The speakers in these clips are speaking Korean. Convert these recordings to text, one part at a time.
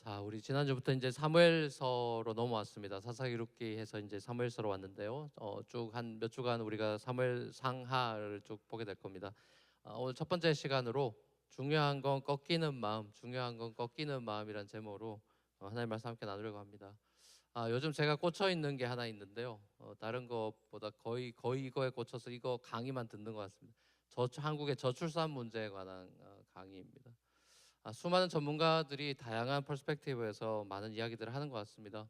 자, 우리 지난주부터 이제 사무엘서로 넘어왔습니다. 사사기록기 해서 이제 사무엘서로 왔는데요. 쭉 한 몇 주간 우리가 사무엘 상하를 쭉 보게 될 겁니다. 오늘 첫 번째 시간으로 중요한 건 꺾이는 마음, 중요한 건 꺾이는 마음이란 제목으로 하나님 말씀 함께 나누려고 합니다. 요즘 제가 꽂혀 있는 게 하나 있는데요. 다른 것보다 거의 이거에 꽂혀서 이거 강의만 듣는 것 같습니다. 한국의 저출산 문제에 관한 강의입니다. 수많은 전문가들이 다양한 퍼스펙티브에서 많은 이야기들을 하는 것 같습니다.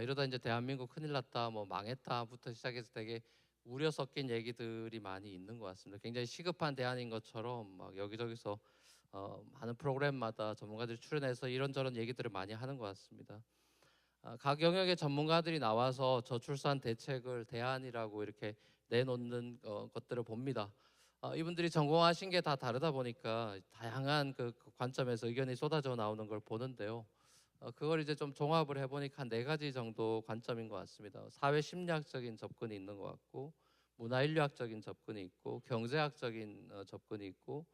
이러다 이제 대한민국 큰일 났다, 뭐 망했다부터 시작해서 되게 우려 섞인 얘기들이 많이 있는 것 같습니다. 굉장히 시급한 대안인 것처럼 막 여기저기서 많은 프로그램마다 전문가들이 출연해서 이런저런 얘기들을 많이 하는 것 같습니다. 각 영역의 전문가들이 나와서 저출산 대책을 대안이라고 이렇게 내놓는 것들을 봅니다. 이분들이 전공하신 게 다 다르다 보니까 다양한 그 관점에서 의견이 쏟아져 나오는 걸 보는데요. 그걸 이제 좀 종합을 해보니까 한 4가지 정도 관점인 것 같습니다. 사회 심리학적인 접근이 있는 것 같고, 문화인류학적인 접근이 있고, 경제학적인 접근이 있고,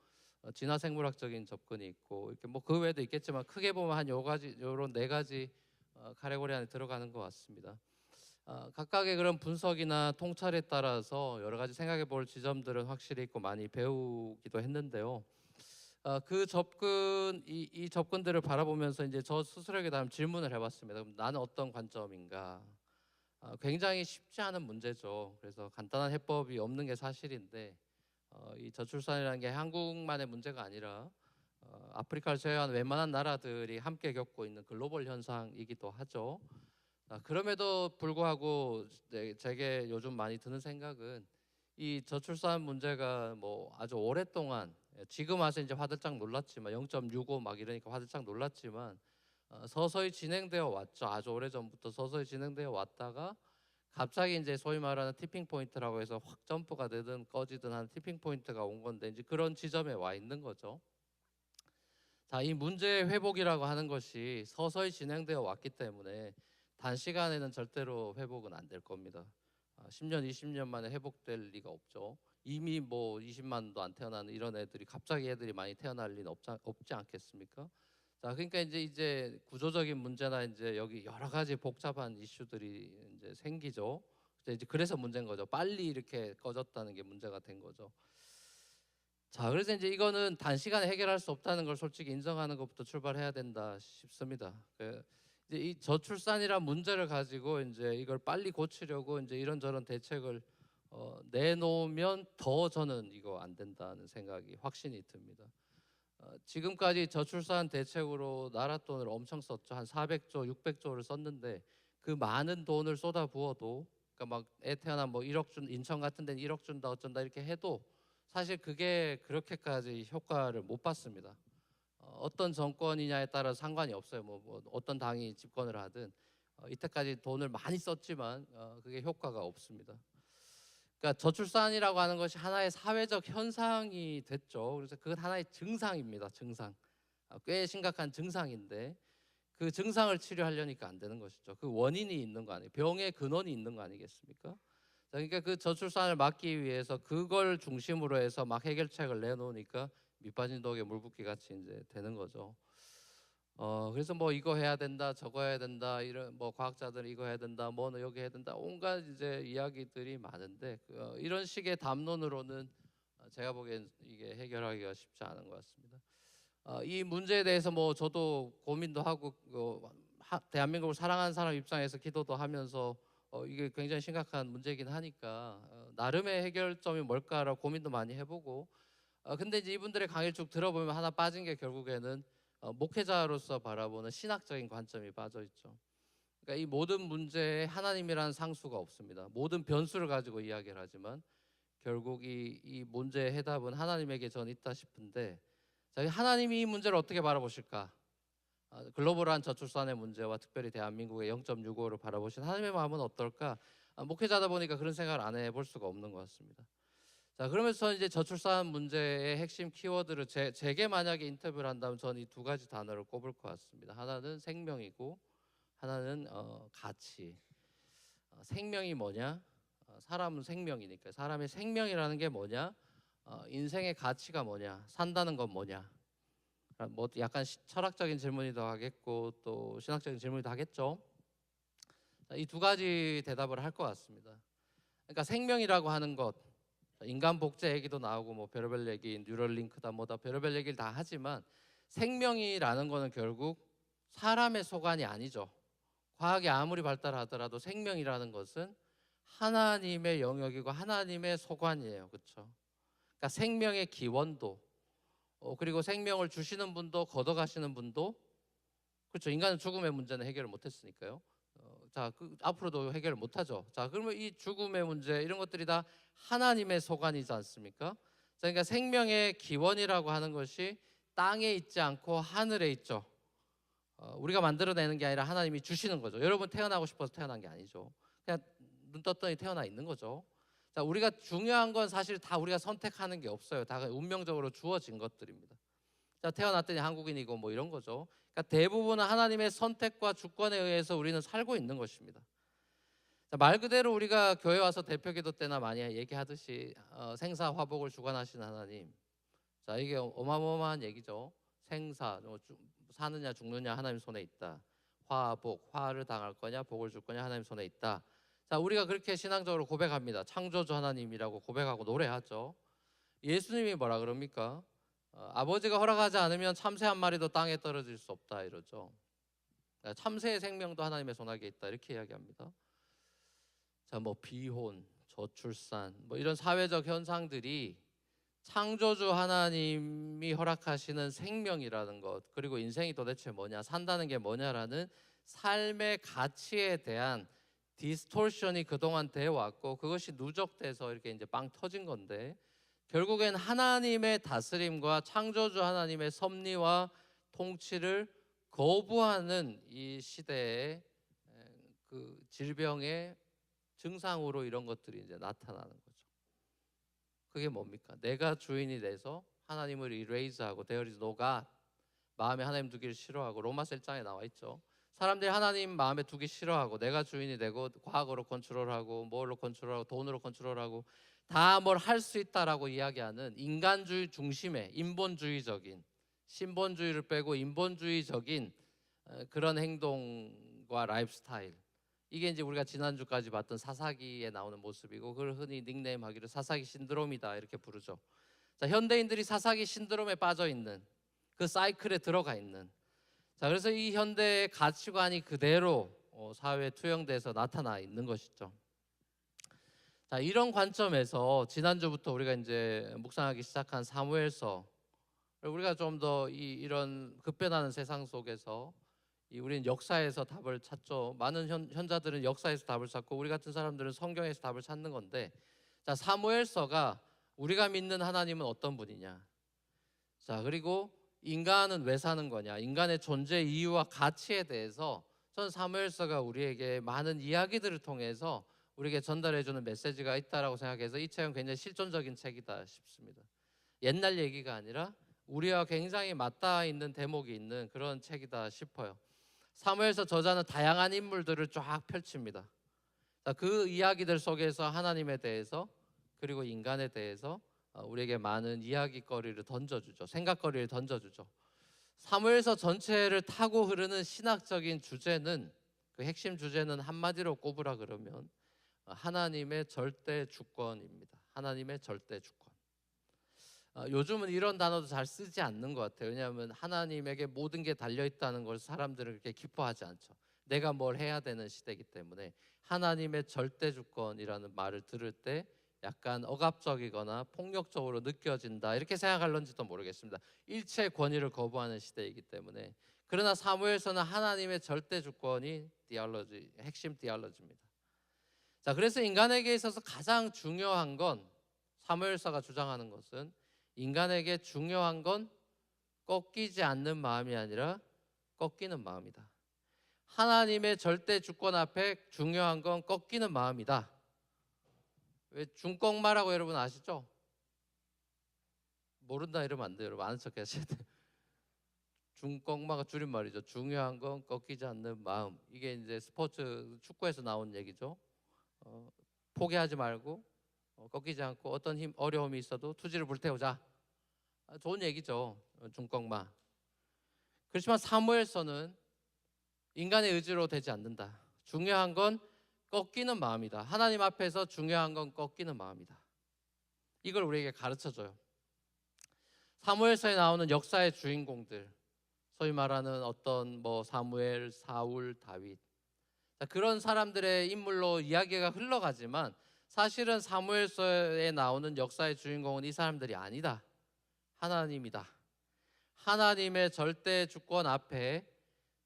진화생물학적인 접근이 있고, 이렇게 뭐 그 외에도 있겠지만 크게 보면 한 요런 4가지 카테고리 안에 들어가는 것 같습니다. 각각의 그런 분석이나 통찰에 따라서 여러 가지 생각해 볼 지점들은 확실히 있고 많이 배우기도 했는데요. 이 접근들을 바라보면서 이제 저 스스로에게 다음 질문을 해봤습니다. 그럼 나는 어떤 관점인가? 굉장히 쉽지 않은 문제죠. 그래서 간단한 해법이 없는 게 사실인데 이 저출산이라는 게 한국만의 문제가 아니라 아프리카를 제외한 웬만한 나라들이 함께 겪고 있는 글로벌 현상이기도 하죠. 그럼에도 불구하고 제게 요즘 많이 드는 생각은 이 저출산 문제가 뭐 아주 오랫동안, 지금 와서 이제 화들짝 놀랐지만 0.65 막 이러니까 화들짝 놀랐지만 서서히 진행되어 왔죠. 아주 오래전부터 서서히 진행되어 왔다가 갑자기 이제 소위 말하는 티핑 포인트라고 해서 확 점프가 되든 꺼지든 하는 티핑 포인트가 온 건데 이제 그런 지점에 와 있는 거죠. 자, 이 문제의 회복이라고 하는 것이 서서히 진행되어 왔기 때문에 단시간에는 절대로 회복은 안 될 겁니다. 10년, 20년 만에 회복될 리가 없죠. 이미 뭐 20만도 안 태어나는 이런 애들이 갑자기 애들이 많이 태어날 리는 없지 않겠습니까? 자, 그러니까 이제 구조적인 문제나 이제 여기 여러 가지 복잡한 이슈들이 이제 생기죠. 이제 그래서 문제인 거죠. 빨리 이렇게 꺼졌다는 게 문제가 된 거죠. 자, 그래서 이제 이거는 단시간에 해결할 수 없다는 걸 솔직히 인정하는 것부터 출발해야 된다 싶습니다. 이제 이 저출산이란 문제를 가지고 이제 이걸 빨리 고치려고 이제 이런저런 대책을 내놓으면 더 저는 이거 안 된다는 생각이 확신이 듭니다. 지금까지 저출산 대책으로 나라 돈을 엄청 썼죠. 한 400조, 600조를 썼는데 그 많은 돈을 쏟아부어도, 그러니까 막 애 태어나면 뭐 1억 준, 인천 같은 데는 1억 준다 어쩐다 이렇게 해도 사실 그게 그렇게까지 효과를 못 봤습니다. 어떤 정권이냐에 따라 상관이 없어요. 뭐 어떤 당이 집권을 하든 이때까지 돈을 많이 썼지만 그게 효과가 없습니다. 그러니까 저출산이라고 하는 것이 하나의 사회적 현상이 됐죠. 그래서 그건 하나의 증상입니다. 증상. 꽤 심각한 증상인데 그 증상을 치료하려니까 안 되는 것이죠. 그 원인이 있는 거 아니에요. 병의 근원이 있는 거 아니겠습니까? 그러니까 그 저출산을 막기 위해서 그걸 중심으로 해서 막 해결책을 내놓으니까 밑빠진 독에 물 붓기 같이 이제 되는 거죠. 그래서 뭐 이거 해야 된다, 저거 해야 된다, 이런 뭐 과학자들은 이거 해야 된다, 뭐는 여기 해야 된다, 온갖 이제 이야기들이 많은데 이런 식의 담론으로는 제가 보기엔 이게 해결하기가 쉽지 않은 것 같습니다. 이 문제에 대해서 뭐 저도 고민도 하고 대한민국을 사랑하는 사람 입장에서 기도도 하면서 이게 굉장히 심각한 문제이긴 하니까 나름의 해결점이 뭘까라고 고민도 많이 해보고 근데 이제 이분들의 강의를 쭉 들어보면 하나 빠진 게 결국에는 목회자로서 바라보는 신학적인 관점이 빠져 있죠. 그러니까 이 모든 문제에 하나님이라는 상수가 없습니다. 모든 변수를 가지고 이야기를 하지만 결국 이 문제의 해답은 하나님에게 전 있다 싶은데, 자, 하나님이 이 문제를 어떻게 바라보실까? 글로벌한 저출산의 문제와 특별히 대한민국의 0.65를 바라보신 하나님의 마음은 어떨까? 목회자다 보니까 그런 생각을 안 해볼 수가 없는 것 같습니다. 자, 그러면서 저는 이제 저출산 문제의 핵심 키워드를 제게 만약에 인터뷰를 한다면 저는 이 2가지 단어를 꼽을 것 같습니다. 하나는 생명이고 하나는 가치. 생명이 뭐냐? 사람은 생명이니까 사람의 생명이라는 게 뭐냐? 인생의 가치가 뭐냐? 산다는 건 뭐냐? 뭐 약간 철학적인 질문이도 하겠고 또 신학적인 질문이도 하겠죠. 이 두 가지 대답을 할 것 같습니다. 그러니까 생명이라고 하는 것, 인간 복제 얘기도 나오고 뭐 별의별 얘기, 뉴럴링크다 뭐다 별의별 얘기를 다 하지만 생명이라는 거는 결국 사람의 소관이 아니죠. 과학이 아무리 발달하더라도 생명이라는 것은 하나님의 영역이고 하나님의 소관이에요. 그렇죠? 그러니까 생명의 기원도 그리고 생명을 주시는 분도 걷어가시는 분도 그렇죠. 인간은 죽음의 문제는 해결을 못했으니까요. 앞으로도 해결을 못하죠. 자, 그러면 이 죽음의 문제 이런 것들이 다 하나님의 소관이지 않습니까? 자, 그러니까 생명의 기원이라고 하는 것이 땅에 있지 않고 하늘에 있죠. 우리가 만들어내는 게 아니라 하나님이 주시는 거죠. 여러분 태어나고 싶어서 태어난 게 아니죠. 그냥 눈 떴더니 태어나 있는 거죠. 자, 우리가 중요한 건 사실 다 우리가 선택하는 게 없어요. 다 운명적으로 주어진 것들입니다. 자, 태어났더니 한국인이고 뭐 이런 거죠. 그러니까 대부분은 하나님의 선택과 주권에 의해서 우리는 살고 있는 것입니다. 자, 말 그대로 우리가 교회 와서 대표기도 때나 많이 얘기하듯이 생사 화복을 주관하시는 하나님. 자, 이게 어마어마한 얘기죠. 생사, 사느냐 죽느냐 하나님 손에 있다. 화복, 화를 당할 거냐 복을 줄 거냐 하나님 손에 있다. 자, 우리가 그렇게 신앙적으로 고백합니다. 창조주 하나님이라고 고백하고 노래하죠. 예수님이 뭐라 그럽니까? 아버지가 허락하지 않으면 참새 한 마리도 땅에 떨어질 수 없다 이러죠. 참새의 생명도 하나님의 손아귀에 있다 이렇게 이야기합니다. 자, 뭐 비혼, 저출산 뭐 이런 사회적 현상들이 창조주 하나님이 허락하시는 생명이라는 것, 그리고 인생이 도대체 뭐냐, 산다는 게 뭐냐라는 삶의 가치에 대한 디스토션이 그동안 돼 왔고 그것이 누적돼서 이렇게 이제 빵 터진 건데, 결국엔 하나님의 다스림과 창조주 하나님의 섭리와 통치를 거부하는 이 시대의 그 질병의 증상으로 이런 것들이 이제 나타나는 거죠. 그게 뭡니까? 내가 주인이 돼서 하나님을 이레이즈하고 there is no God, 마음에 하나님 두기를 싫어하고, 로마서 1장에 나와 있죠. 사람들이 하나님 마음에 두기 싫어하고 내가 주인이 되고 과거로 컨트롤하고 뭘로 컨트롤하고 돈으로 컨트롤하고 다 뭘 할 수 있다라고 이야기하는 인간주의 중심의 인본주의적인, 신본주의를 빼고 인본주의적인 그런 행동과 라이프 스타일, 이게 이제 우리가 지난주까지 봤던 사사기에 나오는 모습이고, 그걸 흔히 닉네임하기로 사사기 신드롬이다 이렇게 부르죠. 자, 현대인들이 사사기 신드롬에 빠져 있는 그 사이클에 들어가 있는, 자, 그래서 이 현대의 가치관이 그대로 사회에 투영돼서 나타나 있는 것이죠. 자, 이런 관점에서 지난주부터 우리가 이제 묵상하기 시작한 사무엘서, 우리가 좀 더 이런 급변하는 세상 속에서 우리는 역사에서 답을 찾죠. 많은 현자들은 역사에서 답을 찾고 우리 같은 사람들은 성경에서 답을 찾는 건데, 자, 사무엘서가 우리가 믿는 하나님은 어떤 분이냐, 자, 그리고 인간은 왜 사는 거냐, 인간의 존재 이유와 가치에 대해서 전 사무엘서가 우리에게 많은 이야기들을 통해서 우리에게 전달해주는 메시지가 있다라고 생각해서 이 책은 굉장히 실존적인 책이다 싶습니다. 옛날 얘기가 아니라 우리와 굉장히 맞닿아 있는 대목이 있는 그런 책이다 싶어요. 사무엘서 저자는 다양한 인물들을 쫙 펼칩니다. 그 이야기들 속에서 하나님에 대해서 그리고 인간에 대해서 우리에게 많은 이야기거리를 던져주죠. 생각거리를 던져주죠. 사무엘서 전체를 타고 흐르는 신학적인 주제는, 그 핵심 주제는 한마디로 꼽으라 그러면 하나님의 절대 주권입니다. 하나님의 절대 주권. 요즘은 이런 단어도 잘 쓰지 않는 것 같아요. 왜냐하면 하나님에게 모든 게 달려있다는 걸 사람들은 그렇게 기뻐하지 않죠. 내가 뭘 해야 되는 시대이기 때문에 하나님의 절대 주권이라는 말을 들을 때 약간 억압적이거나 폭력적으로 느껴진다 이렇게 생각할런지도 모르겠습니다. 일체의 권위를 거부하는 시대이기 때문에. 그러나 사무엘서는 하나님의 절대 주권이 디알로지, 핵심 디알로지입니다. 자, 그래서 인간에게 있어서 가장 중요한 건, 사무엘서가 주장하는 것은 인간에게 중요한 건 꺾이지 않는 마음이 아니라 꺾이는 마음이다. 하나님의 절대 주권 앞에 중요한 건 꺾이는 마음이다. 왜 중꺾마라고 여러분 아시죠? 모른다 이러면 안 돼요. 여러분 아는 척 하셔야 돼요. 중꺾마가 줄임말이죠. 중요한 건 꺾이지 않는 마음. 이게 이제 스포츠 축구에서 나온 얘기죠. 포기하지 말고 꺾이지 않고 어떤 어려움이 있어도 투지를 불태우자. 좋은 얘기죠. 중꺾마. 그렇지만 사무엘서는 인간의 의지로 되지 않는다. 중요한 건 꺾이는 마음이다. 하나님 앞에서 중요한 건 꺾이는 마음이다. 이걸 우리에게 가르쳐줘요. 사무엘서에 나오는 역사의 주인공들, 소위 말하는 어떤 뭐 사무엘, 사울, 다윗, 그런 사람들의 인물로 이야기가 흘러가지만 사실은 사무엘서에 나오는 역사의 주인공은 이 사람들이 아니다. 하나님이다. 하나님의 절대 주권 앞에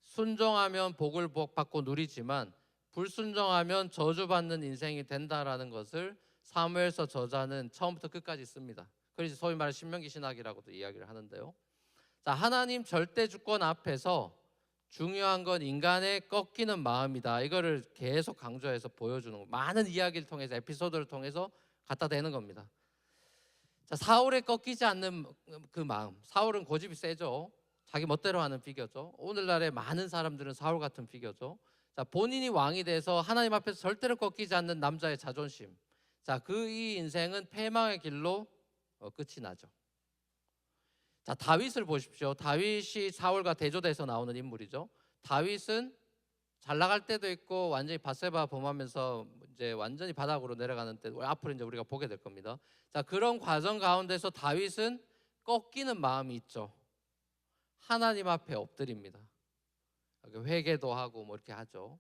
순종하면 복을 받고 누리지만 불순종하면 저주받는 인생이 된다라는 것을 사무엘서 저자는 처음부터 끝까지 씁니다. 그래서 소위 말하는 신명기 신학이라고도 이야기를 하는데요. 자, 하나님 절대 주권 앞에서 중요한 건 인간의 꺾이는 마음이다. 이거를 계속 강조해서 보여주는 거. 많은 이야기를 통해서 에피소드를 통해서 갖다 대는 겁니다. 자, 사울의 꺾이지 않는 그 마음. 사울은 고집이 세죠. 자기 멋대로 하는 피겨죠. 오늘날의 많은 사람들은 사울 같은 피겨죠. 자, 본인이 왕이 돼서 하나님 앞에서 절대로 꺾이지 않는 남자의 자존심. 자, 이 인생은 패망의 길로 끝이 나죠. 자, 다윗을 보십시오. 다윗이 사울과 대조돼서 나오는 인물이죠. 다윗은 잘 나갈 때도 있고 완전히 밧세바 범하면서 이제 완전히 바닥으로 내려가는 때 앞으로 이제 우리가 보게 될 겁니다. 자, 그런 과정 가운데서 다윗은 꺾이는 마음이 있죠. 하나님 앞에 엎드립니다. 회개도 하고 뭐 이렇게 하죠.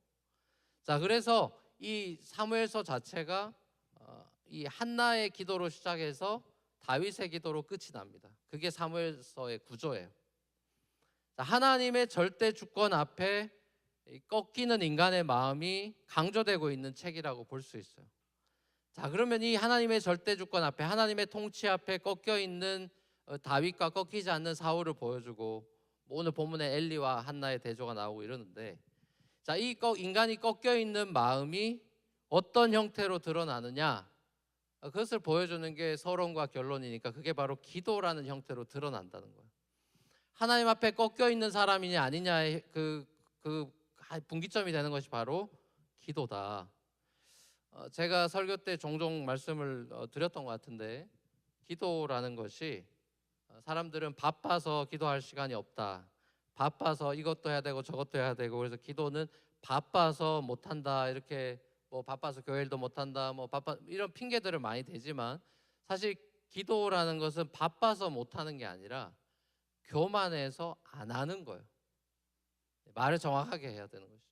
자, 그래서 이 사무엘서 자체가 이 한나의 기도로 시작해서 다윗의 기도로 끝이 납니다. 그게 사무엘서의 구조예요. 자, 하나님의 절대 주권 앞에 꺾이는 인간의 마음이 강조되고 있는 책이라고 볼 수 있어요. 자, 그러면 이 하나님의 절대 주권 앞에, 하나님의 통치 앞에 꺾여 있는 다윗과 꺾이지 않는 사울을 보여주고, 오늘 본문에 엘리와 한나의 대조가 나오고 이러는데, 자, 이 인간이 꺾여 있는 마음이 어떤 형태로 드러나느냐, 그것을 보여주는 게 서론과 결론이니까 그게 바로 기도라는 형태로 드러난다는 거예요. 하나님 앞에 꺾여 있는 사람이냐 아니냐의 그 분기점이 되는 것이 바로 기도다. 제가 설교 때 종종 말씀을 드렸던 것 같은데, 기도라는 것이 사람들은 바빠서 기도할 시간이 없다, 바빠서 이것도 해야 되고 저것도 해야 되고, 그래서 기도는 바빠서 못한다, 이렇게 뭐 바빠서 교회일도 못한다, 뭐 바빠, 이런 핑계들을 많이 대지만, 사실 기도라는 것은 바빠서 못하는 게 아니라 교만해서 안 하는 거예요. 말을 정확하게 해야 되는 것이죠.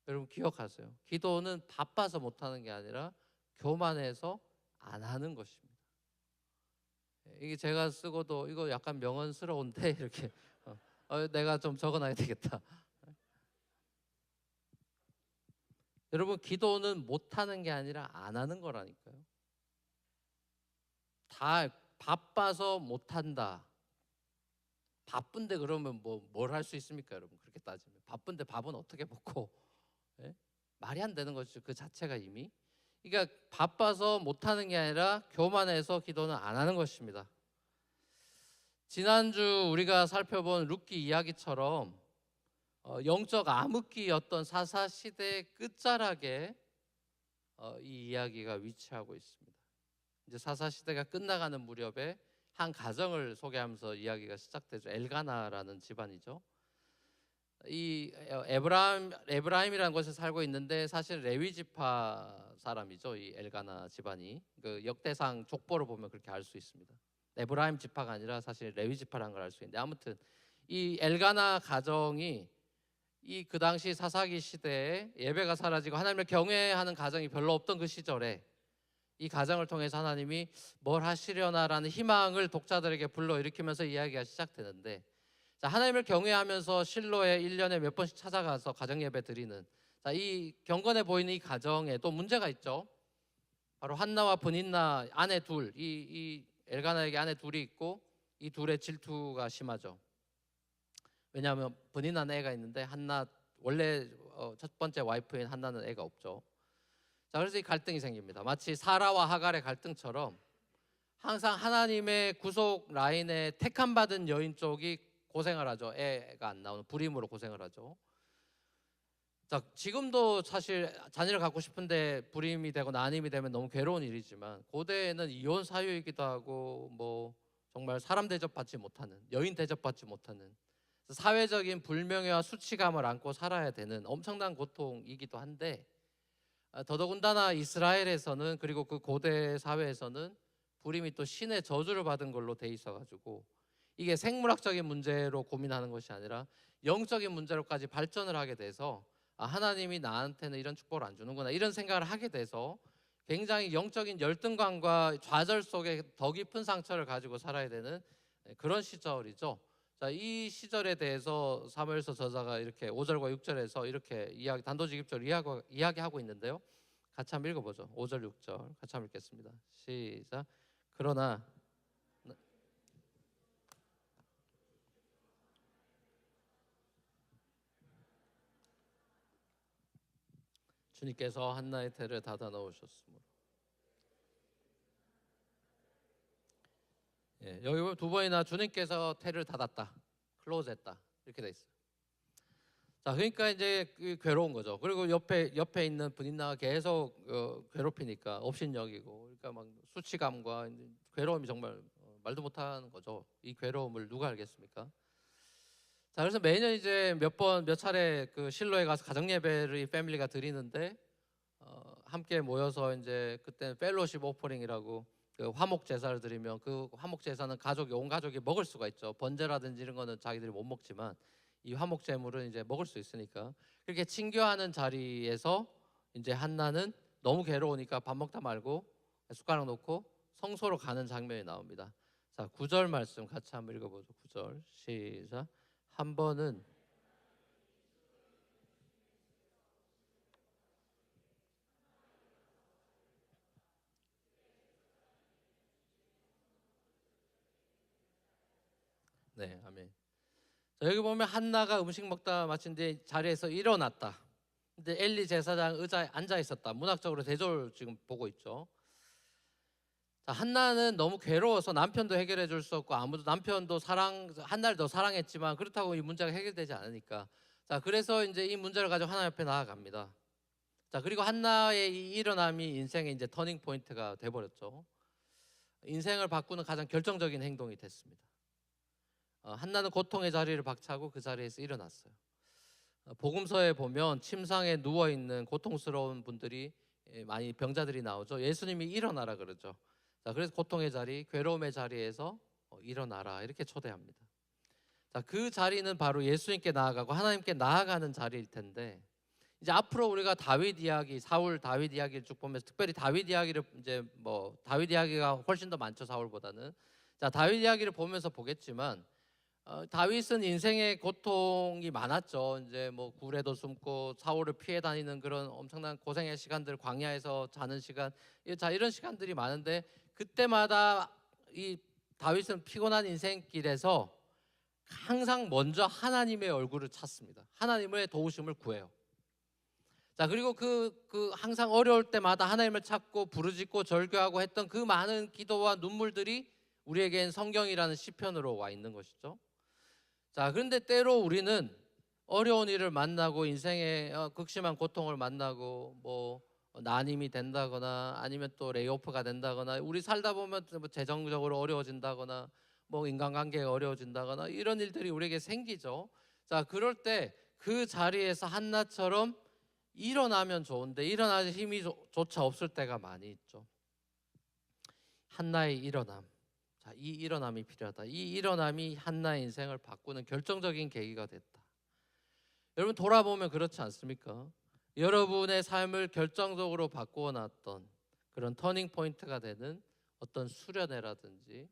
여러분 기억하세요. 기도는 바빠서 못하는 게 아니라 교만해서 안 하는 것입니다. 이게 제가 쓰고도 이거 약간 명언스러운데 이렇게 내가 좀 적어놔야 되겠다. 여러분 기도는 못하는 게 아니라 안 하는 거라니까요. 다 바빠서 못한다. 바쁜데 그러면 뭘 할 수 있습니까, 여러분? 그렇게 따지면 바쁜데 밥은 어떻게 먹고? 예? 말이 안 되는 것이죠. 그 자체가 이미. 그러니까 바빠서 못하는 게 아니라 교만해서 기도는 안 하는 것입니다. 지난주 우리가 살펴본 룻기 이야기처럼 영적 암흑기였던 사사시대의 끝자락에 이 이야기가 위치하고 있습니다. 이제 사사시대가 끝나가는 무렵에 한 가정을 소개하면서 이야기가 시작되죠. 엘가나라는 집안이죠. 이 에브라임이라는 곳에 살고 있는데 사실 레위 지파 사람이죠. 이 엘가나 집안이 그 역대상 족보를 보면 그렇게 알 수 있습니다. 에브라임 지파가 아니라 사실 레위 지파라는 걸 알 수 있는데, 아무튼 이 엘가나 가정이 이 그 당시 사사기 시대에 예배가 사라지고 하나님을 경외하는 가정이 별로 없던 그 시절에 이 가정을 통해서 하나님이 뭘 하시려나라는 희망을 독자들에게 불러일으키면서 이야기가 시작되는데, 자, 하나님을 경외하면서 실로에 1년에 몇 번씩 찾아가서 가정 예배 드리는, 자, 이 경건해 보이는 이 가정에 또 문제가 있죠. 바로 한나와 브닌나 아내 둘, 이 엘가나에게 아내 둘이 있고 이 둘의 질투가 심하죠. 왜냐하면 브닌나는 애가 있는데 한나 원래 첫 번째 와이프인 한나는 애가 없죠. 자, 그래서 이 갈등이 생깁니다. 마치 사라와 하갈의 갈등처럼 항상 하나님의 구속 라인에 택함 받은 여인 쪽이 고생을 하죠. 애가 안 나오는 불임으로 고생을 하죠. 자, 지금도 사실 자녀를 갖고 싶은데 불임이 되고 난임이 되면 너무 괴로운 일이지만, 고대에는 이혼 사유이기도 하고 뭐 정말 사람 대접받지 못하는, 여인 대접받지 못하는, 사회적인 불명예와 수치감을 안고 살아야 되는 엄청난 고통이기도 한데, 더더군다나 이스라엘에서는, 그리고 그 고대 사회에서는 불임이 또 신의 저주를 받은 걸로 돼 있어가지고 이게 생물학적인 문제로 고민하는 것이 아니라 영적인 문제로까지 발전을 하게 돼서, 하나님이 나한테는 이런 축복을 안 주는구나, 이런 생각을 하게 돼서 굉장히 영적인 열등감과 좌절 속에 더 깊은 상처를 가지고 살아야 되는 그런 시절이죠. 자, 이 시절에 대해서 사무엘서 저자가 이렇게 5절과 6절에서 이렇게 단도직입적으로 이야기하고 있는데요. 같이 한번 읽어보죠. 5절 6절 같이 한번 읽겠습니다. 시작. 그러나 주님께서 한나의 태를 닫아 놓으셨으므로. 여기 보면 두 번이나 주님께서 태를 닫았다, 클로즈했다, 이렇게 돼 있어요. 자, 그러니까 이제 괴로운 거죠. 그리고 옆에 있는 분인나가 계속 괴롭히니까 업신여기고, 그러니까 막 수치감과 괴로움이 정말 말도 못하는 거죠. 이 괴로움을 누가 알겠습니까? 자, 그래서 매년 이제 몇 차례 그 실로에 가서 가정 예배를 이 패밀리가 드리는데, 함께 모여서 이제 그때 펠로십 오퍼링이라고 그 화목 제사를 드리면, 그 화목 제사는 온 가족이 먹을 수가 있죠. 번제라든지 이런 거는 자기들이 못 먹지만 이 화목 제물은 이제 먹을 수 있으니까, 그렇게 친교하는 자리에서 이제 한나는 너무 괴로우니까 밥 먹다 말고 숟가락 놓고 성소로 가는 장면이 나옵니다. 자, 9절 말씀 같이 한번 읽어보죠. 9절 시작. 한 번은 네, 아멘. 자, 여기 보면 한나가 음식 먹다 마친 뒤에 자리에서 일어났다. 근데 엘리 제사장 의자에 앉아 있었다. 문학적으로 대조를 지금 보고 있죠. 자, 한나는 너무 괴로워서 남편도 해결해 줄 수 없고, 아무도 남편도 한나를 더 사랑했지만 그렇다고 이 문제가 해결되지 않으니까, 자, 그래서 이제 이 문제를 가지고 하나님 앞에 나아갑니다. 자, 그리고 한나의 이 일어남이 인생의 이제 터닝 포인트가 돼 버렸죠. 인생을 바꾸는 가장 결정적인 행동이 됐습니다. 한나는 고통의 자리를 박차고 그 자리에서 일어났어요. 복음서에 보면 침상에 누워 있는 고통스러운 분들이 많이 병자들이 나오죠. 예수님이 일어나라 그러죠. 자, 그래서 고통의 자리, 괴로움의 자리에서 일어나라 이렇게 초대합니다. 자, 그 자리는 바로 예수님께 나아가고 하나님께 나아가는 자리일 텐데, 이제 앞으로 우리가 다윗 이야기, 사울 다윗 이야기를 쭉 보면서, 특별히 다윗 이야기를 이제 다윗 이야기가 훨씬 더 많죠, 사울보다는. 자, 다윗 이야기를 보면서 보겠지만, 다윗은 인생의 고통이 많았죠. 이제 굴에도 숨고 사울을 피해 다니는 그런 엄청난 고생의 시간들, 광야에서 자는 시간, 자, 이런 시간들이 많은데, 그때마다 이 다윗은 피곤한 인생길에서 항상 먼저 하나님의 얼굴을 찾습니다. 하나님의 도우심을 구해요. 자, 그리고 그 항상 어려울 때마다 하나님을 찾고 부르짖고 절규하고 했던 그 많은 기도와 눈물들이 우리에겐 성경이라는 시편으로 와 있는 것이죠. 자, 그런데 때로 우리는 어려운 일을 만나고 인생의 극심한 고통을 만나고 난임이 된다거나 아니면 또 레이오프가 된다거나, 우리 살다 보면 재정적으로 어려워진다거나 인간관계가 어려워진다거나 이런 일들이 우리에게 생기죠. 자, 그럴 때 그 자리에서 한나처럼 일어나면 좋은데 일어날 힘이 조차 없을 때가 많이 있죠. 한나의 일어남. 자, 이 일어남이 필요하다. 이 일어남이 한나의 인생을 바꾸는 결정적인 계기가 됐다. 여러분, 돌아보면 그렇지 않습니까? 여러분의 삶을 결정적으로 바꾸어 놨던 그런 터닝 포인트가 되는 어떤 수련회라든지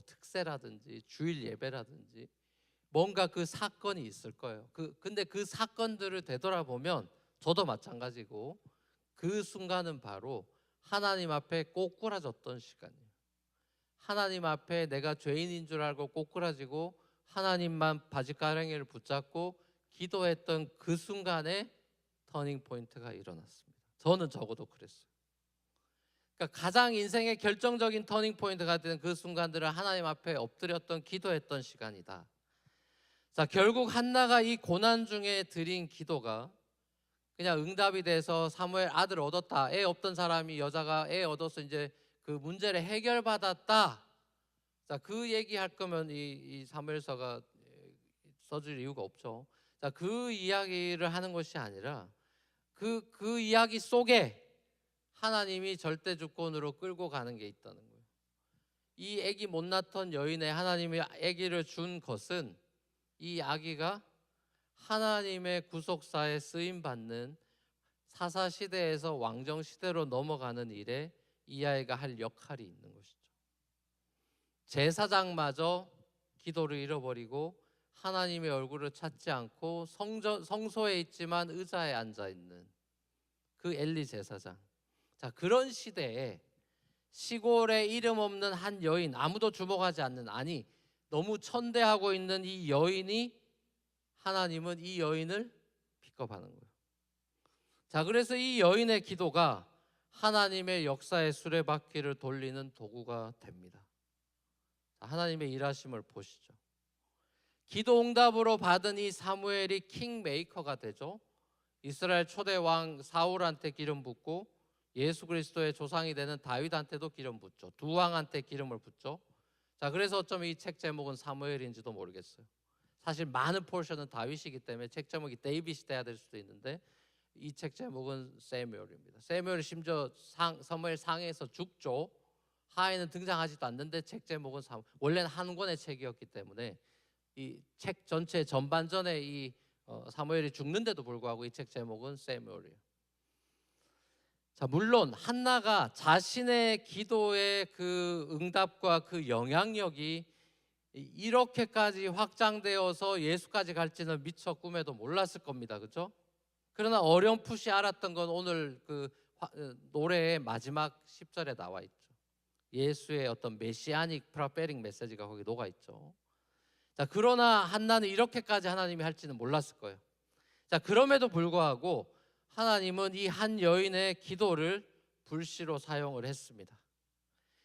특세라든지 주일 예배라든지 뭔가 그 사건이 있을 거예요. 근데 그 사건들을 되돌아보면 저도 마찬가지고, 그 순간은 바로 하나님 앞에 꼬꾸라졌던 시간이에요. 하나님 앞에 내가 죄인인 줄 알고 꼬꾸라지고 하나님만 바지가랑이를 붙잡고 기도했던 그 순간에 터닝 포인트가 일어났습니다. 저는 적어도 그랬어요. 그러니까 가장 인생의 결정적인 터닝 포인트가 되는 그 순간들을 하나님 앞에 엎드렸던 기도했던 시간이다. 자, 결국 한나가 이 고난 중에 드린 기도가 그냥 응답이 돼서 사무엘 아들 얻었다, 애 없던 사람이 여자가 애 얻어서 이제 그 문제를 해결받았다. 자, 그 얘기할 거면 이 사무엘서가 써줄 이유가 없죠. 자, 그 이야기를 하는 것이 아니라 그 이야기 속에 하나님이 절대 주권으로 끌고 가는 게 있다는 거예요. 이 아기 못 낳던 여인에 하나님이 아기를 준 것은 이 아기가 하나님의 구속사에 쓰임 받는 사사 시대에서 왕정 시대로 넘어가는 일에 이 아이가 할 역할이 있는 것이죠. 제사장마저 기도를 잃어버리고 하나님의 얼굴을 찾지 않고 성소에 있지만 의자에 앉아 있는 그 엘리 제사장. 자, 그런 시대에 시골에 이름 없는 한 여인, 아무도 주목하지 않는, 아니 너무 천대하고 있는 이 여인이, 하나님은 이 여인을 픽업하는 거예요. 자, 그래서 이 여인의 기도가 하나님의 역사의 수레바퀴를 돌리는 도구가 됩니다. 자, 하나님의 일하심을 보시죠. 기도 응답으로 받은 이 사무엘이 킹메이커가 되죠. 이스라엘 초대 왕 사울한테 기름 붓고 예수 그리스도의 조상이 되는 다윗한테도 기름 붓죠. 두 왕한테 기름을 붓죠. 자, 그래서 어쩌면 이 책 제목은 사무엘인지도 모르겠어요. 사실 많은 포션은 다윗이기 때문에 책 제목이 데이빗이 돼야 될 수도 있는데 이 책 제목은 세뮤엘입니다. 세뮤엘이 심지어 사무엘 상에서 죽죠. 하에는 등장하지도 않는데 책 제목은 원래는 한 권의 책이었기 때문에 이 책 전체 전반전에 이 사무엘이 죽는데도 불구하고 이 책 제목은 세뮤엘이에요. 자, 물론 한나가 자신의 기도의 그 응답과 그 영향력이 이렇게까지 확장되어서 예수까지 갈지는 미처 꿈에도 몰랐을 겁니다. 그렇죠? 그러나 어렴풋이 알았던 건 오늘 그 노래의 마지막 10절에 나와 있죠. 예수의 어떤 메시아닉 프로페링 메시지가 거기 녹아 있죠. 자, 그러나 한나는 이렇게까지 하나님이 할지는 몰랐을 거예요. 자, 그럼에도 불구하고 하나님은 이 한 여인의 기도를 불시로 사용을 했습니다.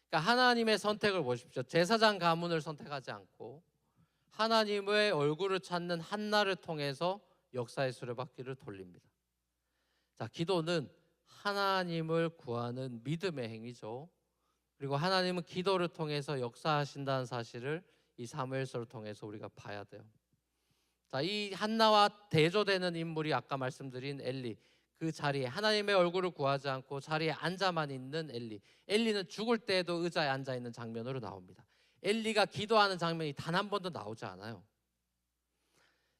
그러니까 하나님의 선택을 보십시오. 제사장 가문을 선택하지 않고 하나님의 얼굴을 찾는 한나를 통해서 역사의 수레바퀴를 돌립니다. 자, 기도는 하나님을 구하는 믿음의 행위죠. 그리고 하나님은 기도를 통해서 역사하신다는 사실을 이 사무엘서를 통해서 우리가 봐야 돼요. 자, 이 한나와 대조되는 인물이 아까 말씀드린 엘리, 그 자리에 하나님의 얼굴을 구하지 않고 자리에 앉아만 있는 엘리. 엘리는 죽을 때에도 의자에 앉아 있는 장면으로 나옵니다. 엘리가 기도하는 장면이 단 한 번도 나오지 않아요.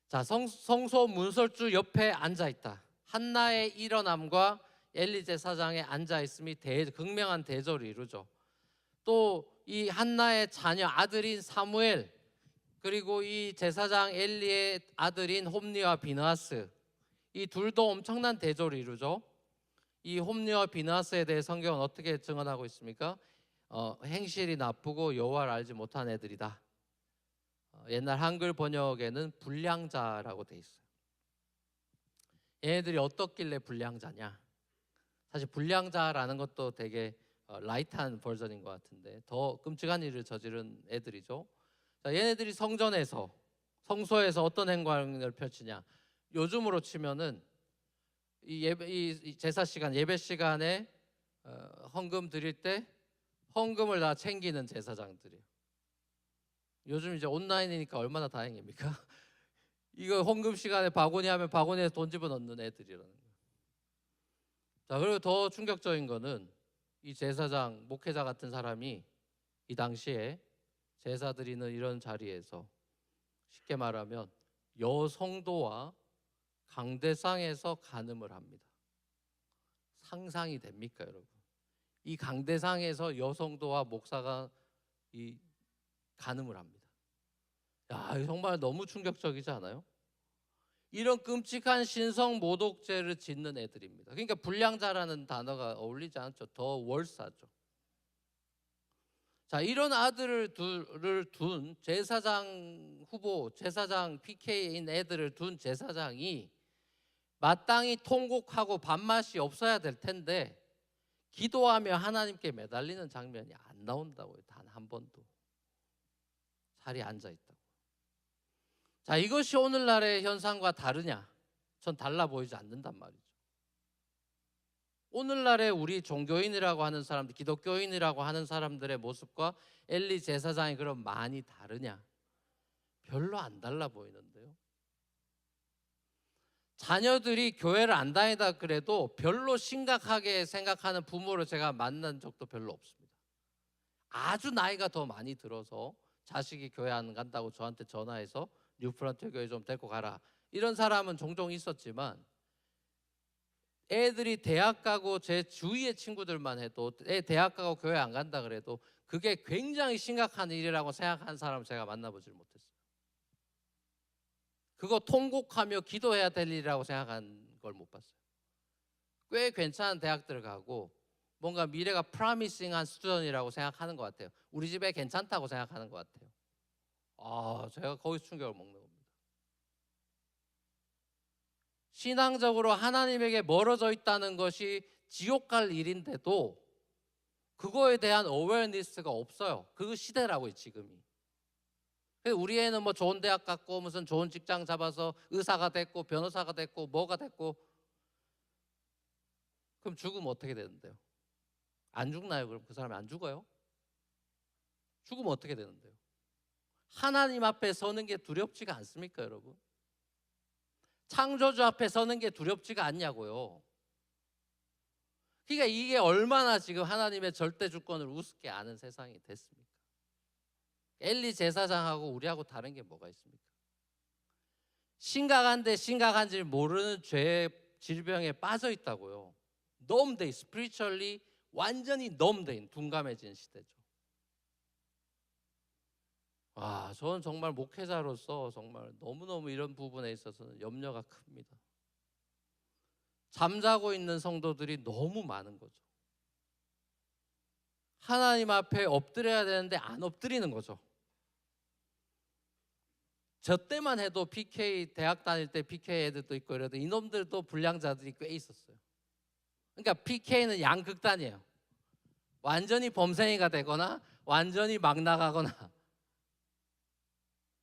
자, 성소 문설주 옆에 앉아 있다. 한나의 일어남과 엘리 제사장의 앉아 있음이 극명한 대조를 이루죠. 또 이 한나의 자녀 아들인 사무엘, 그리고 이 제사장 엘리의 아들인 홈리와 비느하스, 이 둘도 엄청난 대조를 이루죠. 이 홈리와 비느하스에 대해 성경은 어떻게 증언하고 있습니까? 행실이 나쁘고 여호와를 알지 못한 애들이다. 옛날 한글 번역에는 불량자라고 돼 있어요. 얘네들이 어떻길래 불량자냐? 사실 불량자라는 것도 되게 라이트한 버전인 것 같은데 더 끔찍한 일을 저지른 애들이죠. 자, 얘네들이 성전에서, 성소에서 어떤 행관을 펼치냐? 요즘으로 치면은 이 제사 시간, 예배 시간에 헌금 드릴 때 헌금을 다 챙기는 제사장들이에요. 요즘 이제 온라인이니까 얼마나 다행입니까? 이거 헌금 시간에 바구니 하면 바구니에 돈 집어넣는 애들이라는 거예요. 자, 그리고 더 충격적인 거는 이 제사장, 목회자 같은 사람이 이 당시에 제사 드리는 이런 자리에서 쉽게 말하면 여성도와 강대상에서 간음을 합니다. 상상이 됩니까, 여러분? 이 강대상에서 여성도와 목사가 이 간음을 합니다. 야, 정말 너무 충격적이지 않아요? 이런 끔찍한 신성 모독죄를 짓는 애들입니다. 그러니까 불량자라는 단어가 어울리지 않죠. 더 월사죠. 자, 이런 아들을 둔 제사장 후보, 제사장 PK인 애들을 둔 제사장이 마땅히 통곡하고 밥맛이 없어야 될 텐데 기도하며 하나님께 매달리는 장면이 안 나온다고요. 단 한 번도. 자리에 앉아 있다고. 자, 이것이 오늘날의 현상과 다르냐? 전 달라 보이지 않는단 말이죠. 오늘날의 우리 종교인이라고 하는 사람들, 기독교인이라고 하는 사람들의 모습과 엘리 제사장이 그럼 많이 다르냐? 별로 안 달라 보이는데요. 자녀들이 교회를 안 다니다 그래도 별로 심각하게 생각하는 부모를 제가 만난 적도 별로 없습니다. 아주 나이가 더 많이 들어서 자식이 교회 안 간다고 저한테 전화해서 뉴프런트 교회 좀 데리고 가라, 이런 사람은 종종 있었지만, 애들이 대학 가고 제 주위의 친구들만 해도 애 대학 가고 교회 안 간다 그래도 그게 굉장히 심각한 일이라고 생각하는 사람을 제가 만나보질 못했어요. 그거 통곡하며 기도해야 될 일이라고 생각한 걸 못 봤어요. 꽤 괜찮은 대학들 가고 뭔가 미래가 프라미싱한 수준이라고 생각하는 것 같아요. 우리 집에 괜찮다고 생각하는 것 같아요. 제가 거기서 충격을 먹는 겁니다. 신앙적으로 하나님에게 멀어져 있다는 것이 지옥 갈 일인데도 그거에 대한 어웨어니스가 없어요. 그 시대라고요, 지금이. 우리 애는 뭐 좋은 대학 갔고 무슨 좋은 직장 잡아서 의사가 됐고 변호사가 됐고 뭐가 됐고, 그럼 죽으면 어떻게 되는데요? 안 죽나요? 그럼 그 사람이 안 죽어요? 죽으면 어떻게 되는데요? 하나님 앞에 서는 게 두렵지가 않습니까, 여러분? 창조주 앞에 서는 게 두렵지가 않냐고요. 그러니까 이게 얼마나 지금 하나님의 절대 주권을 우습게 아는 세상이 됐습니까? 엘리 제사장하고 우리하고 다른 게 뭐가 있습니까? 심각한데 심각한지 모르는 죄의 질병에 빠져 있다고요. 넘돼, 스피리추얼리 완전히 넘돼, 둔감해진 시대죠. 저는 정말 목회자로서 정말 너무너무 이런 부분에 있어서는 염려가 큽니다. 잠자고 있는 성도들이 너무 많은 거죠. 하나님 앞에 엎드려야 되는데 안 엎드리는 거죠. 저 때만 해도 PK 대학 다닐 때 PK 애들도 있고 이래도 이놈들도 불량자들이 꽤 있었어요. 그러니까 PK는 양극단이에요. 완전히 범생이가 되거나 완전히 막 나가거나.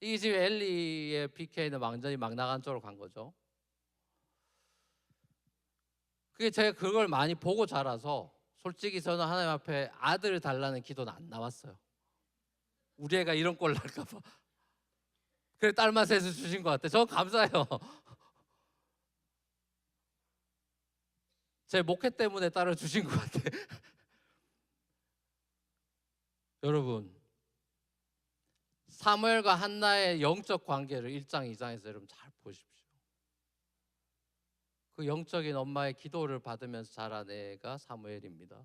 이 지금 엘리의 PK는 완전히 막 나간 쪽으로 간 거죠. 그게 제가 그걸 많이 보고 자라서 솔직히 저는 하나님 앞에 아들을 달라는 기도는 안 나왔어요. 우리 애가 이런 꼴 날까 봐. 그래 딸만 셋을 주신 것 같아요. 저 감사해요. 제 목회 때문에 딸을 주신 것 같아요. 여러분, 사무엘과 한나의 영적 관계를 1장, 2장에서 여러분 잘 보십시오. 그 영적인 엄마의 기도를 받으면서 자란 애가 사무엘입니다.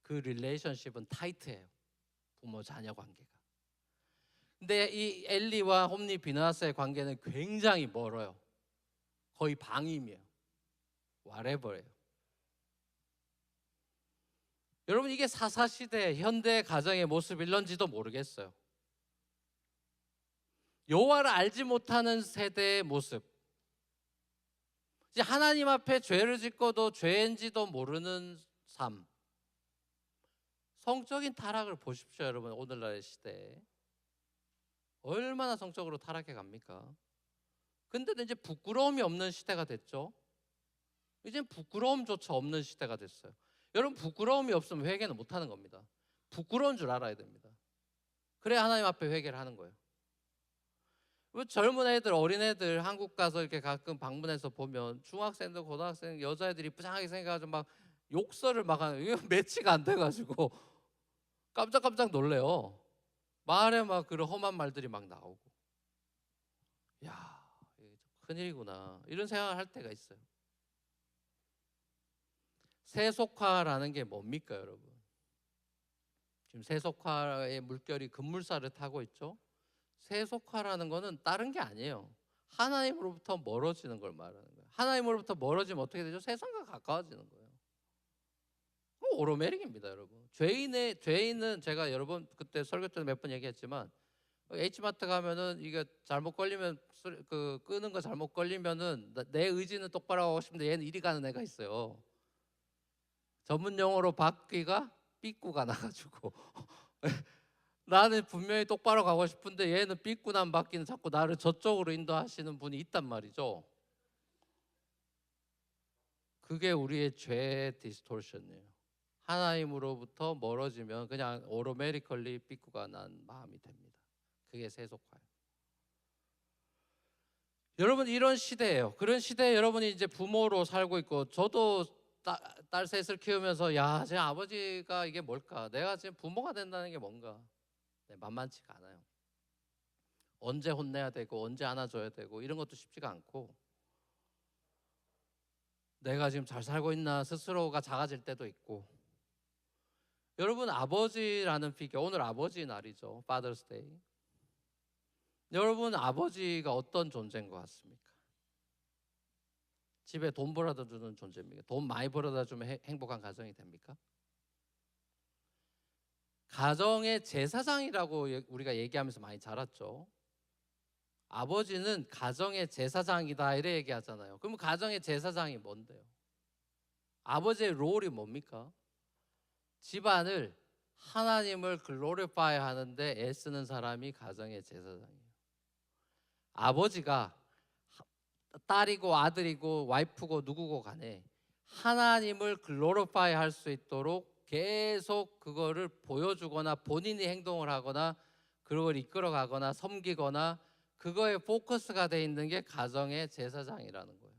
그 릴레이션십은 타이트해요. 부모 자녀 관계가. 근데 이 엘리와 홈리 비느하스의 관계는 굉장히 멀어요. 거의 방임이에요. whatever예요. 여러분, 이게 사사시대 현대 가정의 모습일런지도 모르겠어요. 여호와를 알지 못하는 세대의 모습. 이제 하나님 앞에 죄를 짓고도 죄인지도 모르는 삶. 성적인 타락을 보십시오, 여러분. 오늘날의 시대에 얼마나 성적으로 타락해 갑니까? 근데도 이제 부끄러움이 없는 시대가 됐죠. 이제 부끄러움조차 없는 시대가 됐어요. 여러분, 부끄러움이 없으면 회개는 못하는 겁니다. 부끄러운 줄 알아야 됩니다. 그래야 하나님 앞에 회개를 하는 거예요. 젊은 애들, 어린 애들 한국 가서 이렇게 가끔 방문해서 보면 중학생들, 고등학생 여자애들이 뿌장하게 생겨가지고 막 욕설을 막 하는, 이거 매치가 안 돼가지고 깜짝깜짝 놀래요. 말에 막 그런 험한 말들이 막 나오고, 야, 이게 큰일이구나 이런 생각을 할 때가 있어요. 세속화라는 게 뭡니까, 여러분? 지금 세속화의 물결이 급물살을 타고 있죠. 세속화라는 거는 다른 게 아니에요. 하나님으로부터 멀어지는 걸 말하는 거예요. 하나님으로부터 멀어지면 어떻게 되죠? 세상과 가까워지는 거예요. 오로메릭입니다, 여러분. 죄인은 제가 여러 번 그때 설교 때 몇 번 얘기했지만, H마트 가면은 이게 잘못 걸리면 그 끄는 거 잘못 걸리면은 내 의지는 똑바로 하고 싶은데 얘는 이리 가는 애가 있어요. 전문 용어로 바퀴가 삐꾸가 나가지고 나는 분명히 똑바로 가고 싶은데 얘는 삐꾸난 바퀴는 자꾸 나를 저쪽으로 인도하시는 분이 있단 말이죠. 그게 우리의 죄의 디스토션이에요. 하나님으로부터 멀어지면 그냥 오토매티컬리 삐꾸가 난 마음이 됩니다. 그게 세속화예요. 여러분 이런 시대예요. 그런 시대에 여러분이 이제 부모로 살고 있고, 저도 딸 셋을 키우면서 야, 제 아버지가 이게 뭘까? 내가 지금 부모가 된다는 게 뭔가? 네, 만만치가 않아요. 언제 혼내야 되고 언제 안아줘야 되고 이런 것도 쉽지가 않고, 내가 지금 잘 살고 있나 스스로가 작아질 때도 있고. 여러분 아버지라는 피겨, 오늘 아버지 날이죠. Father's Day. 여러분 아버지가 어떤 존재인 것 같습니까? 집에 돈 벌어다 주는 존재입니까? 돈 많이 벌어다 주면 행복한 가정이 됩니까? 가정의 제사장이라고 우리가 얘기하면서 많이 자랐죠. 아버지는 가정의 제사장이다 이래 얘기하잖아요. 그럼 가정의 제사장이 뭔데요? 아버지의 롤이 뭡니까? 집안을 하나님을 글로리파이 하는데 애쓰는 사람이 가정의 제사장이에요. 아버지가 딸이고 아들이고 와이프고 누구고 간에 하나님을 글로리파이 할 수 있도록 계속 그거를 보여주거나 본인이 행동을 하거나 그걸 이끌어가거나 섬기거나 그거에 포커스가 돼 있는 게 가정의 제사장이라는 거예요.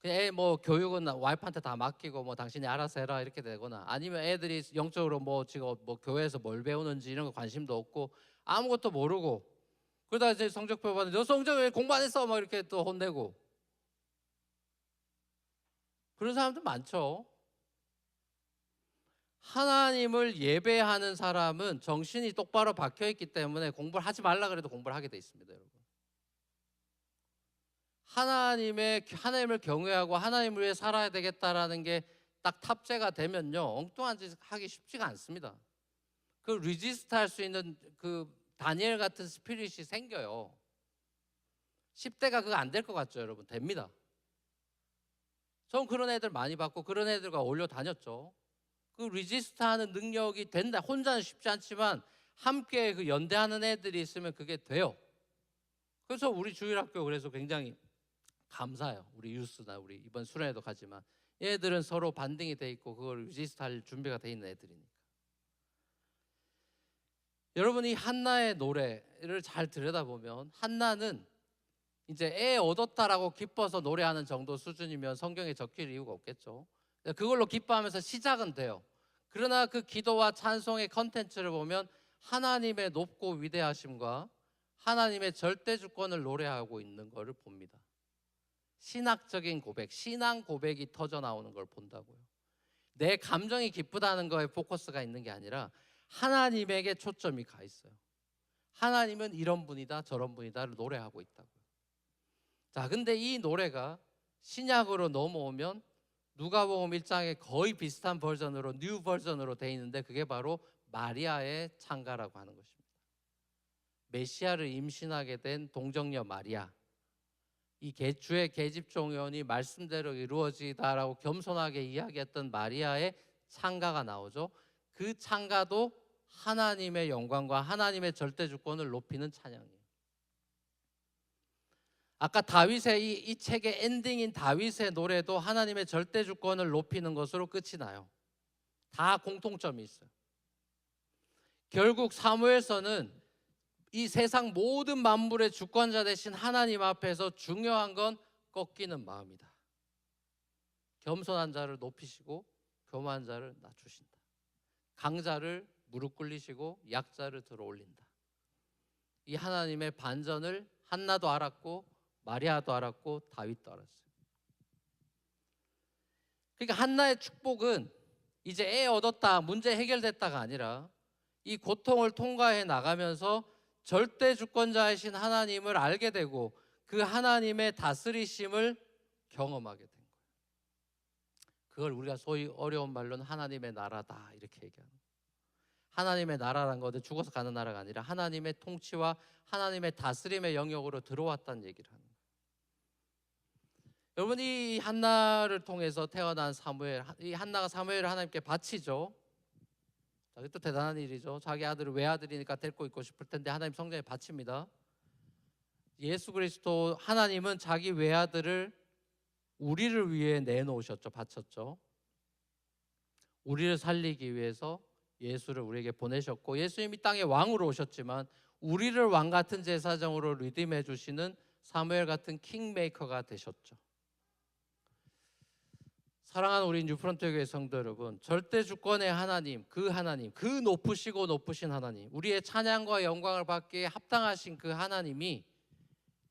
그냥 애 뭐 교육은 와이프한테 다 맡기고 뭐 당신이 알아서 해라 이렇게 되거나, 아니면 애들이 영적으로 뭐 지금 뭐 교회에서 뭘 배우는지 이런 거 관심도 없고 아무것도 모르고, 그러다 이제 성적표 받는데 너 성적 왜 공부 안 했어? 막 이렇게 또 혼내고, 그런 사람들 많죠. 하나님을 예배하는 사람은 정신이 똑바로 박혀 있기 때문에 공부를 하지 말라 그래도 공부를 하게 돼 있습니다, 여러분. 하나님을 경외하고 하나님을 위해 살아야 되겠다라는 게 딱 탑재가 되면요, 엉뚱한 짓 하기 쉽지가 않습니다. 그 리지스트 할 수 있는 그 다니엘 같은 스피릿이 생겨요. 10대가 그거 안 될 것 같죠, 여러분? 됩니다. 전 그런 애들 많이 봤고 그런 애들과 어울려 다녔죠. 그 리지스트 하는 능력이 된다. 혼자는 쉽지 않지만 함께 그 연대하는 애들이 있으면 그게 돼요. 그래서 우리 주일학교 그래서 굉장히 감사해요. 우리 유스나 우리 이번 수련회도 가지만 얘들은 서로 반등이 돼 있고 그걸 리지스트할 준비가 돼 있는 애들이니까. 여러분이 한나의 노래를 잘 들여다보면 한나는 이제 애 얻었다라고 기뻐서 노래하는 정도 수준이면 성경에 적힐 이유가 없겠죠. 그걸로 기뻐하면서 시작은 돼요. 그러나 그 기도와 찬송의 컨텐츠를 보면 하나님의 높고 위대하심과 하나님의 절대 주권을 노래하고 있는 것을 봅니다. 신학적인 고백, 신앙 고백이 터져 나오는 걸 본다고요. 내 감정이 기쁘다는 거에 포커스가 있는 게 아니라 하나님에게 초점이 가 있어요. 하나님은 이런 분이다 저런 분이다를 노래하고 있다고요. 자, 근데 이 노래가 신약으로 넘어오면 누가복음 1장에 거의 비슷한 버전으로 뉴 버전으로 돼 있는데 그게 바로 마리아의 찬가라고 하는 것입니다. 메시아를 임신하게 된 동정녀 마리아, 이 주의 계집종연이 말씀대로 이루어지다라고 겸손하게 이야기했던 마리아의 찬가가 나오죠. 그 찬가도 하나님의 영광과 하나님의 절대 주권을 높이는 찬양이에요. 아까 다윗의 이 책의 엔딩인 다윗의 노래도 하나님의 절대 주권을 높이는 것으로 끝이 나요. 다 공통점이 있어요. 결국 사무엘서는 이 세상 모든 만물의 주권자 되신 하나님 앞에서 중요한 건 꺾이는 마음이다. 겸손한 자를 높이시고 교만한 자를 낮추신다. 강자를 무릎 꿇리시고 약자를 들어 올린다. 이 하나님의 반전을 한나도 알았고 마리아도 알았고 다윗도 알았어요. 그러니까 한나의 축복은 이제 애 얻었다, 문제 해결됐다가 아니라 이 고통을 통과해 나가면서 절대 주권자이신 하나님을 알게 되고 그 하나님의 다스리심을 경험하게 된 거예요. 그걸 우리가 소위 어려운 말로는 하나님의 나라다 이렇게 얘기하는 거예요. 하나님의 나라란 것은 죽어서 가는 나라가 아니라 하나님의 통치와 하나님의 다스림의 영역으로 들어왔다는 얘기를 하는 거예요. 여러분, 이 한나를 통해서 태어난 사무엘, 이 한나가 사무엘을 하나님께 바치죠. 또 대단한 일이죠. 자기 아들을 외아들이니까 데리고 있고 싶을 텐데 하나님 성전에 바칩니다. 예수 그리스도 하나님은 자기 외아들을 우리를 위해 내놓으셨죠. 바쳤죠. 우리를 살리기 위해서 예수를 우리에게 보내셨고 예수님이 땅에 왕으로 오셨지만 우리를 왕 같은 제사장으로 리듬해 주시는 사무엘 같은 킹메이커가 되셨죠. 사랑하는 우리 뉴프런트 교회 성도 여러분, 절대 주권의 하나님, 그 높으시고 높으신 하나님, 우리의 찬양과 영광을 받기에 합당하신 그 하나님이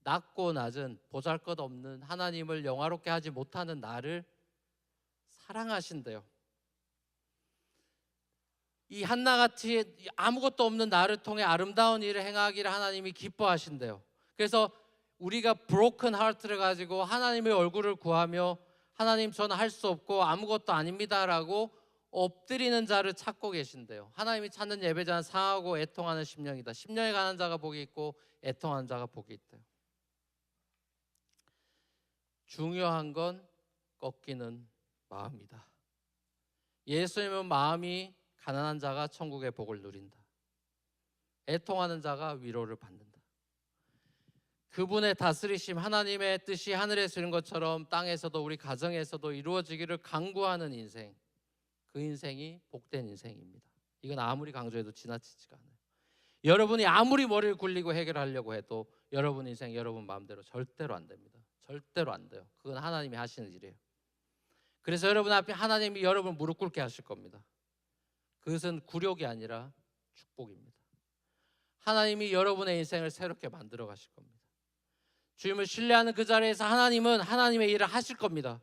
낮고 낮은 보잘것없는 하나님을 영화롭게 하지 못하는 나를 사랑하신대요. 이 한나같이 아무것도 없는 나를 통해 아름다운 일을 행하기를 하나님이 기뻐하신대요. 그래서 우리가 브로큰 하트를 가지고 하나님의 얼굴을 구하며 하나님 저는 할 수 없고 아무것도 아닙니다라고 엎드리는 자를 찾고 계신대요. 하나님이 찾는 예배자는 상하고 애통하는 심령이다. 심령에 관한 자가 복이 있고 애통하는 자가 복이 있대요. 중요한 건 꺾이는 마음이다. 예수님은 마음이 가난한 자가 천국의 복을 누린다. 애통하는 자가 위로를 받는다. 그분의 다스리심, 하나님의 뜻이 하늘에서 이룬 것처럼 땅에서도 우리 가정에서도 이루어지기를 간구하는 인생, 그 인생이 복된 인생입니다. 이건 아무리 강조해도 지나치지가 않아요. 여러분이 아무리 머리를 굴리고 해결하려고 해도 여러분 인생, 여러분 마음대로 절대로 안 됩니다. 절대로 안 돼요. 그건 하나님이 하시는 일이에요. 그래서 여러분 앞에 하나님이 여러분을 무릎 꿇게 하실 겁니다. 그것은 굴욕이 아니라 축복입니다. 하나님이 여러분의 인생을 새롭게 만들어 가실 겁니다. 주님을 신뢰하는 그 자리에서 하나님은 하나님의 일을 하실 겁니다.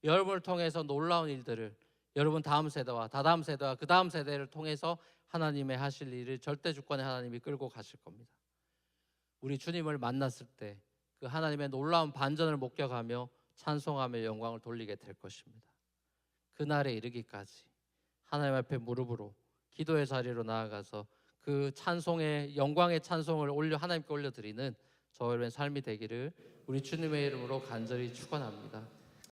여러분을 통해서 놀라운 일들을 여러분 다음 세대와 다다음 세대와 그 다음 세대를 통해서 하나님의 하실 일을 절대 주권의 하나님이 끌고 가실 겁니다. 우리 주님을 만났을 때 그 하나님의 놀라운 반전을 목격하며 찬송하며 영광을 돌리게 될 것입니다. 그날에 이르기까지 하나님 앞에 무릎으로 기도의 자리로 나아가서 그 찬송의 영광의 찬송을 하나님께 올려드리는 저와 여러분의 삶이 되기를 우리 주님의 이름으로 간절히 축원합니다.